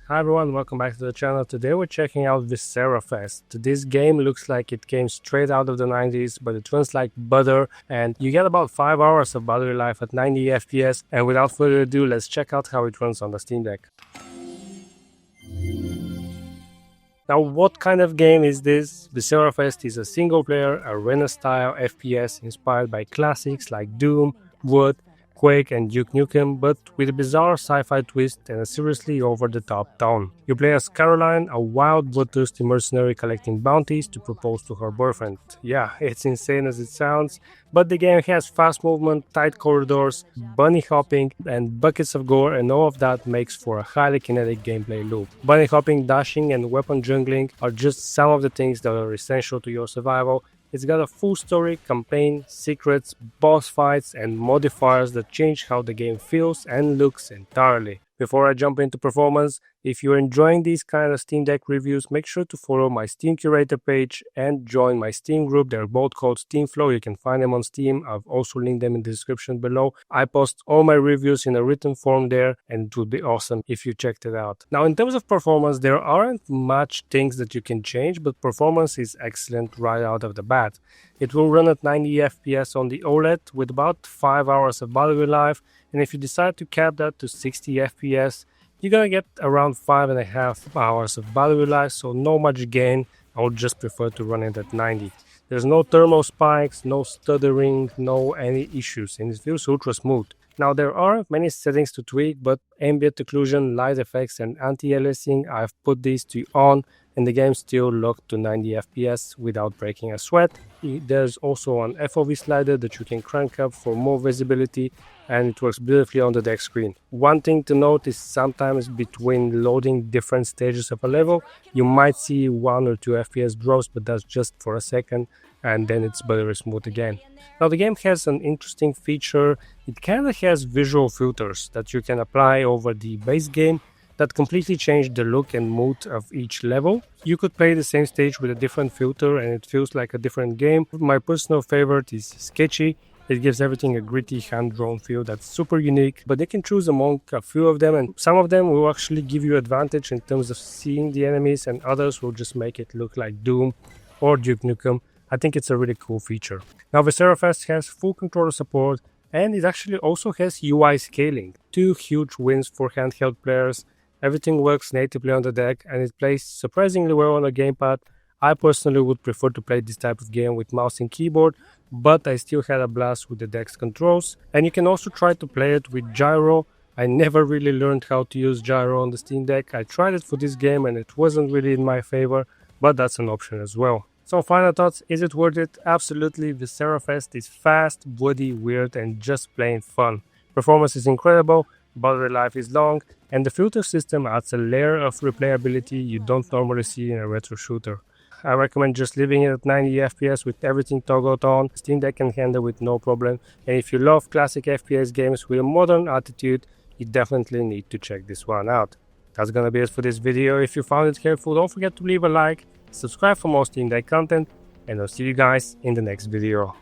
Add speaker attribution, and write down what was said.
Speaker 1: Hi everyone, welcome back to the channel. Today we're checking out Viscerafest. This game looks like it came straight out of the 90s, but it runs like butter and you get about 5 hours of battery life at 90 FPS. And without further ado, let's check out how it runs on the Steam Deck. Now, what kind of game is this? Viscerafest is a single-player arena-style FPS inspired by classics like Doom, Wood, Quake and Duke Nukem, but with a bizarre sci-fi twist and a seriously over-the-top tone. You play as Caroline, a wild, bloodthirsty mercenary collecting bounties to propose to her boyfriend. Yeah, it's insane as it sounds, but the game has fast movement, tight corridors, bunny hopping, and buckets of gore, and all of that makes for a highly kinetic gameplay loop. Bunny hopping, dashing, and weapon jungling are just some of the things that are essential to your survival. It's got a full story, campaign, secrets, boss fights, and modifiers that change how the game feels and looks entirely. Before I jump into performance, if you're enjoying these kind of Steam Deck reviews, make sure to follow my Steam Curator page and join my Steam group. They're both called Steam Flow. You can find them on Steam. I've also linked them in the description below. I post all my reviews in a written form there, and it would be awesome if you checked it out. Now, in terms of performance, there aren't much things that you can change, but performance is excellent right out of the bat. It will run at 90 FPS on the OLED with about 5 hours of battery life, and if you decide to cap that to 60 FPS, you're gonna get around 5.5 hours of battery life, so no much gain. I would just prefer to run it at 90. There's no thermal spikes, no stuttering, no any issues, and it feels ultra smooth. Now, there aren't many settings to tweak, but ambient occlusion, light effects, and anti-aliasing, I've put these to on, and the game still locked to 90 FPS without breaking a sweat. There's also an FOV slider that you can crank up for more visibility, and it works beautifully on the deck screen. One thing to note is sometimes between loading different stages of a level, you might see 1 or 2 FPS drops, but that's just for a second, and then it's very smooth again. Now, the game has an interesting feature. It kind of has visual filters that you can apply over the base game that completely change the look and mood of each level. You could play the same stage with a different filter and it feels like a different game. My personal favorite is Sketchy. It gives everything a gritty, hand-drawn feel that's super unique, but you can choose among a few of them, and some of them will actually give you advantage in terms of seeing the enemies, and others will just make it look like Doom or Duke Nukem. I think it's a really cool feature. Now, Viscerafest has full controller support, and it actually also has UI scaling. 2 huge wins for handheld players. Everything works natively on the deck, and it plays surprisingly well on a gamepad. I personally would prefer to play this type of game with mouse and keyboard, but I still had a blast with the deck's controls. And you can also try to play it with gyro. I never really learned how to use gyro on the Steam Deck. I tried it for this game and it wasn't really in my favor, but that's an option as well. So final thoughts, is it worth it? Absolutely. Viscerafest is fast, bloody, weird, and just plain fun. Performance is incredible, battery life is long, and the filter system adds a layer of replayability you don't normally see in a retro shooter. I recommend just leaving it at 90 FPS with everything toggled on. Steam Deck can handle with no problem, and if you love classic FPS games with a modern attitude, you definitely need to check this one out. That's gonna be it for this video. If you found it helpful, don't forget to leave a like, subscribe for more Steam Deck content, and I'll see you guys in the next video.